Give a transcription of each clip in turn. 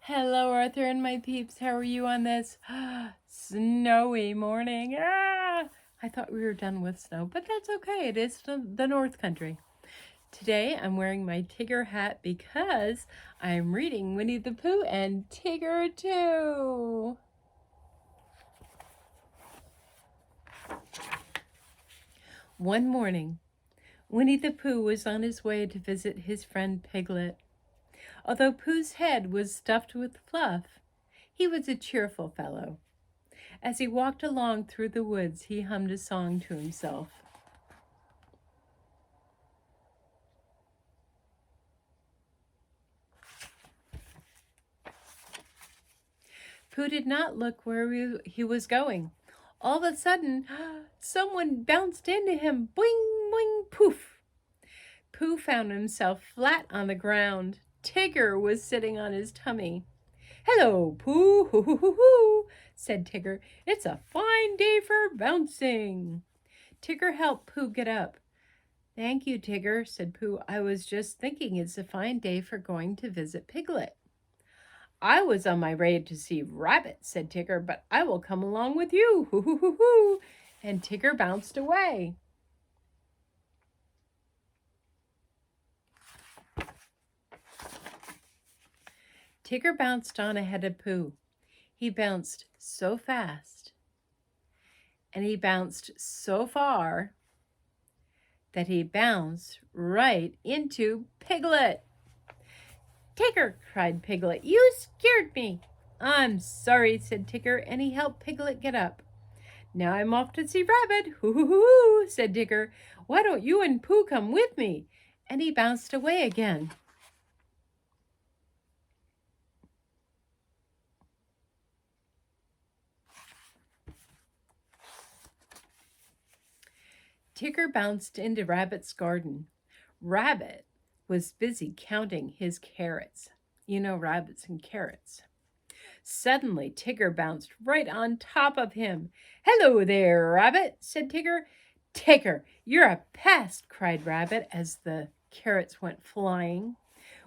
Hello, Arthur and my peeps. How are you on this snowy morning? I thought we were done with snow, but that's okay. It is the North Country. Today, I'm wearing my Tigger hat because I'm reading Winnie the Pooh and Tigger too. One morning, Winnie the Pooh was on his way to visit his friend Piglet. Although Pooh's head was stuffed with fluff, he was a cheerful fellow. As he walked along through the woods, he hummed a song to himself. Pooh did not look where he was going. All of a sudden, someone bounced into him. Boing, boing, poof. Pooh found himself flat on the ground. Tigger was sitting on his tummy. "Hello, Pooh, hoo, hoo, hoo, hoo," said Tigger. "It's a fine day for bouncing." Tigger helped Pooh get up. "Thank you, Tigger," said Pooh. "I was just thinking it's a fine day for going to visit Piglet." "I was on my way to see Rabbit," said Tigger, "but I will come along with you. Hoo, hoo, hoo, hoo." And Tigger bounced away. Tigger bounced on ahead of Pooh. He bounced so fast and he bounced so far that he bounced right into Piglet. "Tigger," cried Piglet, "you scared me." "I'm sorry," said Tigger, and he helped Piglet get up. "Now I'm off to see Rabbit. Hoo, hoo, hoo, hoo," said Tigger. "Why don't you and Pooh come with me?" And he bounced away again. Tigger bounced into Rabbit's garden. Rabbit was busy counting his carrots. You know, rabbits and carrots. Suddenly, Tigger bounced right on top of him. "Hello there, Rabbit," said Tigger. "Tigger, you're a pest," cried Rabbit as the carrots went flying.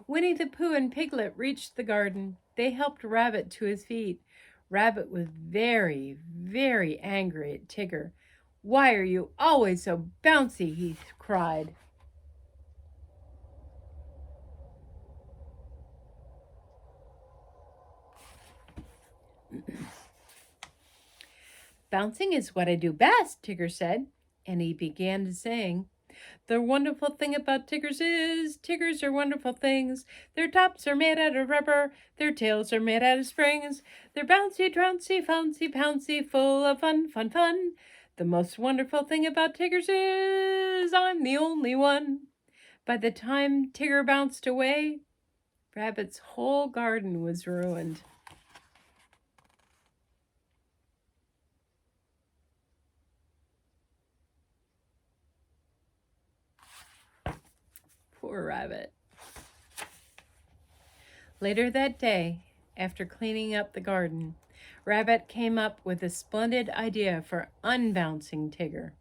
Winnie the Pooh and Piglet reached the garden. They helped Rabbit to his feet. Rabbit was very, very angry at Tigger. "Why are you always so bouncy?" he cried. "Bouncing is what I do best," Tigger said, and he began to sing. "The wonderful thing about Tiggers is, Tiggers are wonderful things. Their tops are made out of rubber, their tails are made out of springs. They're bouncy, trouncy, flouncy, pouncy, full of fun, fun, fun. The most wonderful thing about Tiggers is, I'm the only one." By the time Tigger bounced away, Rabbit's whole garden was ruined. Poor Rabbit. Later that day, after cleaning up the garden, Rabbit came up with a splendid idea for unbouncing Tigger.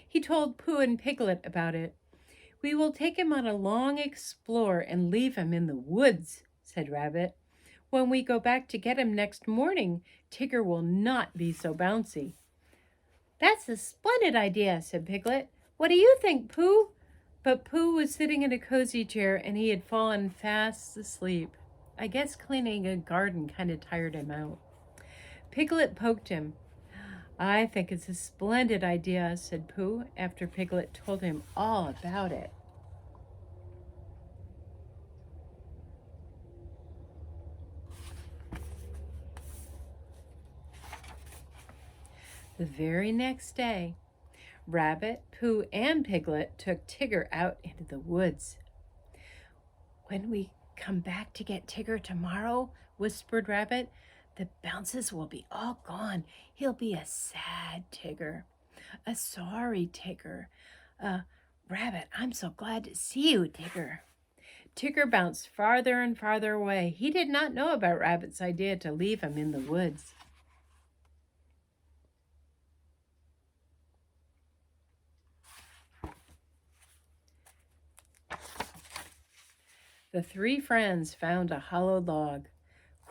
He told Pooh and Piglet about it. "We will take him on a long explore and leave him in the woods," said Rabbit. "When we go back to get him next morning, Tigger will not be so bouncy." "That's a splendid idea," said Piglet. "What do you think, Pooh?" But Pooh was sitting in a cozy chair and he had fallen fast asleep. I guess cleaning a garden kind of tired him out. Piglet poked him. "I think it's a splendid idea," said Pooh after Piglet told him all about it. The very next day, Rabbit, Pooh, and Piglet took Tigger out into the woods. "When we come back to get Tigger tomorrow," whispered Rabbit, "the bounces will be all gone. He'll be a sad Tigger, a sorry Tigger. Rabbit, I'm so glad to see you, Tigger." Tigger bounced farther and farther away. He did not know about Rabbit's idea to leave him in the woods. The three friends found a hollow log.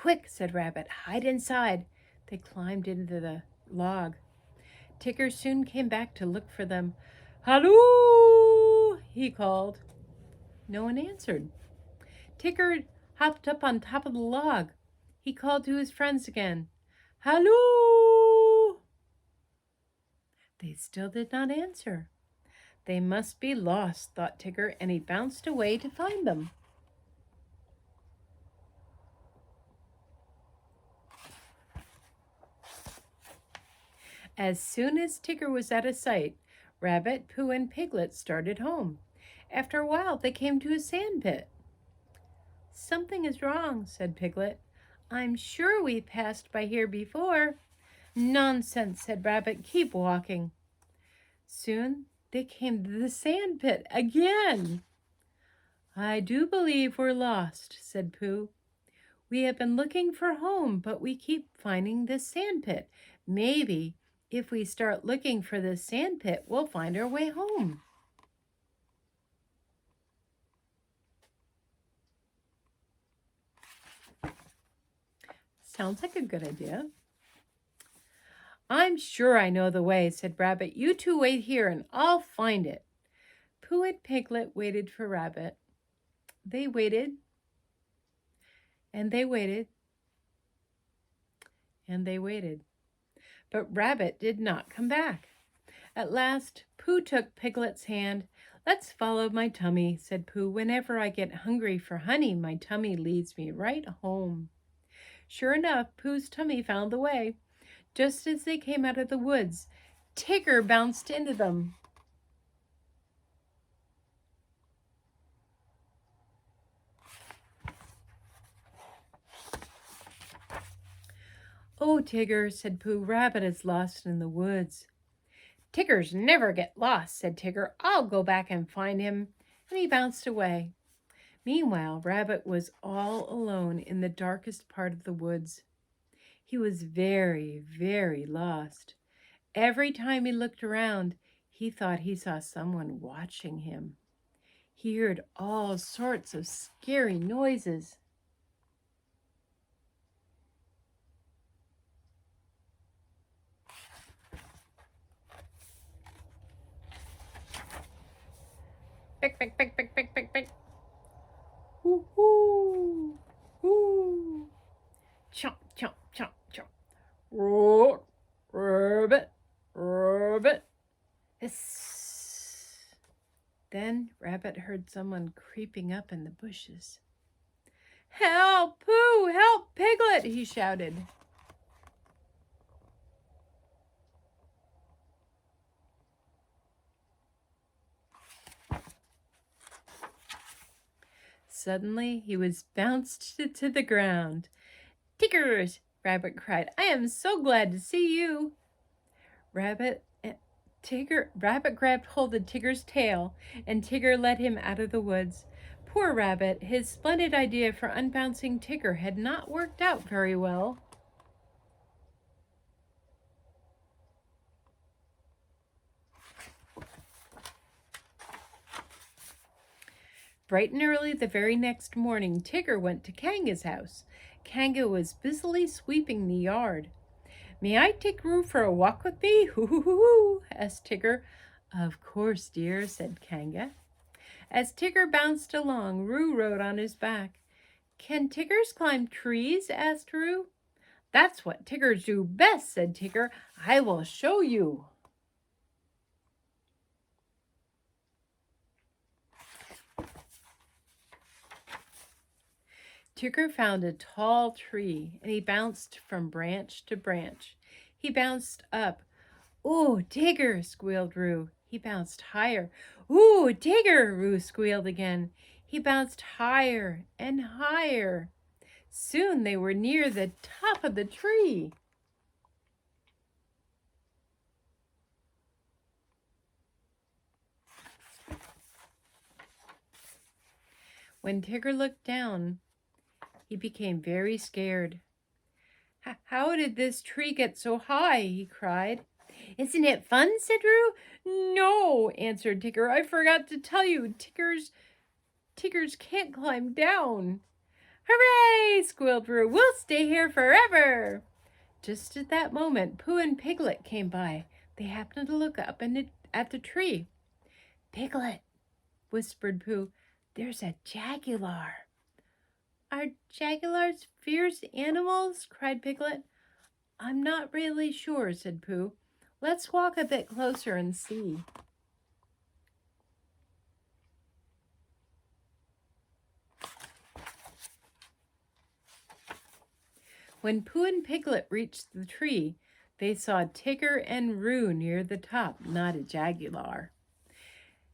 Quick, said Rabbit, hide inside. They climbed into the log. Tigger soon came back to look for them. Halloo, he called. No one answered. Tigger hopped up on top of the log. He called to his friends again. Halloo! They still did not answer. They must be lost, thought Tigger, and he bounced away to find them. As soon as Tigger was out of sight, Rabbit, Pooh, and Piglet started home. After a while, they came to a sand pit. Something is wrong, said Piglet. I'm sure we passed by here before. Nonsense, said Rabbit. Keep walking. Soon they came to the sand pit again. I do believe we're lost, said Pooh. We have been looking for home, but we keep finding this sand pit. Maybe if we start looking for this sand pit, we'll find our way home. Sounds like a good idea. I'm sure I know the way, said Rabbit. You two wait here and I'll find it. Pooh and Piglet waited for Rabbit. They waited, and they waited, and they waited. But Rabbit did not come back. At last, Pooh took Piglet's hand. Let's follow my tummy, said Pooh. Whenever I get hungry for honey, my tummy leads me right home. Sure enough, Pooh's tummy found the way. Just as they came out of the woods, Tigger bounced into them. Oh, Tigger, said Pooh, Rabbit is lost in the woods. Tiggers never get lost, said Tigger. I'll go back and find him. And he bounced away. Meanwhile, Rabbit was all alone in the darkest part of the woods. He was very, very lost. Every time he looked around, he thought he saw someone watching him. He heard all sorts of scary noises. Pick, pick, pick, pick, pick, pick, pick. Hoo, hoo, hoo. Chomp, chomp, chomp, chomp. Roar, rabbit, rabbit. Hiss. Then Rabbit heard someone creeping up in the bushes. Help, Pooh, help, Piglet, he shouted. Suddenly, he was bounced to the ground. Tiggers, Rabbit cried. I am so glad to see you. Rabbit grabbed hold of Tigger's tail, and Tigger led him out of the woods. Poor Rabbit, his splendid idea for unbouncing Tigger had not worked out very well. Bright and early the very next morning, Tigger went to Kanga's house. Kanga was busily sweeping the yard. May I take Roo for a walk with me? Hoo-hoo-hoo-hoo, asked Tigger. Of course, dear, said Kanga. As Tigger bounced along, Roo rode on his back. Can Tiggers climb trees? Asked Roo. That's what Tiggers do best, said Tigger. I will show you. Tigger found a tall tree, and he bounced from branch to branch. He bounced up. Ooh, Tigger, squealed Roo. He bounced higher. Ooh, Tigger, Roo squealed again. He bounced higher and higher. Soon they were near the top of the tree. When Tigger looked down, he became very scared. How did this tree get so high? He cried. Isn't it fun? Said Roo. No, answered Tigger. I forgot to tell you, Tiggers can't climb down. Hooray! Squealed Roo. We'll stay here forever. Just at that moment, Pooh and Piglet came by. They happened to look up at the tree. Piglet, whispered Pooh, there's a jaguar. Are jaguars fierce animals? Cried Piglet. I'm not really sure, said Pooh. Let's walk a bit closer and see. When Pooh and Piglet reached the tree, they saw Tigger and Roo near the top, not a jaguar.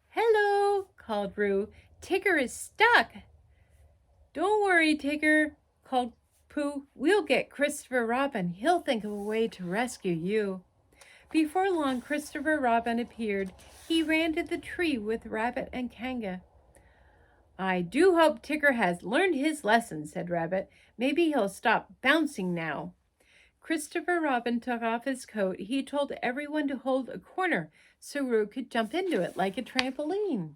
Hello, called Roo. Tigger is stuck. Don't worry, Tigger, called Pooh. We'll get Christopher Robin. He'll think of a way to rescue you. Before long, Christopher Robin appeared. He ran to the tree with Rabbit and Kanga. I do hope Tigger has learned his lesson, said Rabbit. Maybe he'll stop bouncing now. Christopher Robin took off his coat. He told everyone to hold a corner so Roo could jump into it like a trampoline.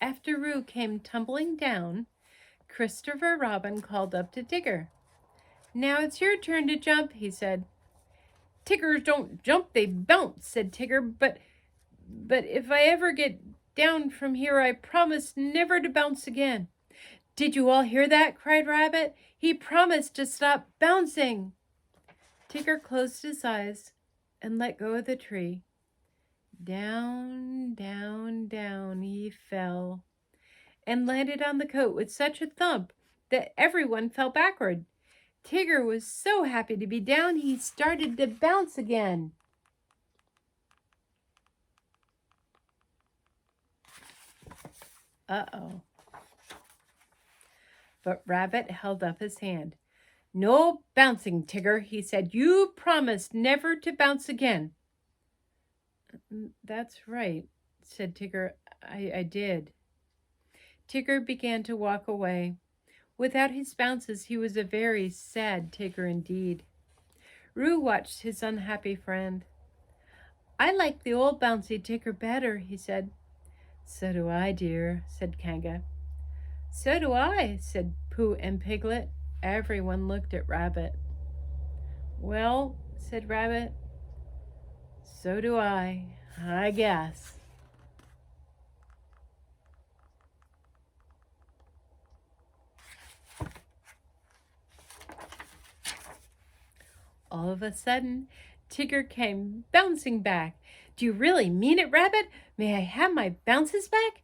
After Roo came tumbling down, Christopher Robin called up to Tigger. Now it's your turn to jump, he said. Tiggers don't jump, they bounce, said Tigger, but if I ever get down from here, I promise never to bounce again. Did you all hear that? Cried Rabbit. He promised to stop bouncing. Tigger closed his eyes and let go of the tree. Down, down, down he fell and landed on the coat with such a thump that everyone fell backward. Tigger was so happy to be down, he started to bounce again. Uh-oh. But Rabbit held up his hand. No bouncing, Tigger, he said. You promised never to bounce again. That's right, said Tigger. I did. Tigger began to walk away. Without his bounces, he was a very sad Tigger indeed. Roo watched his unhappy friend. I like the old bouncy Tigger better, he said. So do I, dear, said Kanga. So do I, said Pooh and Piglet. Everyone looked at Rabbit. Well, said Rabbit, so do I guess. All of a sudden, Tigger came bouncing back. Do you really mean it, Rabbit? May I have my bounces back?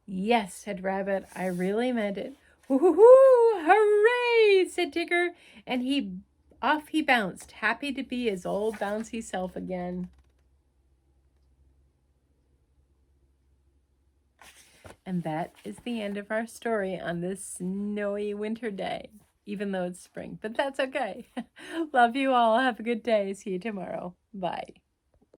Yes, said Rabbit, I really meant it. Woo-hoo-hoo! Hooray! Said Tigger, and off he bounced, happy to be his old bouncy self again. And that is the end of our story on this snowy winter day, even though it's spring, but that's okay. Love you all. Have a good day. See you tomorrow. Bye.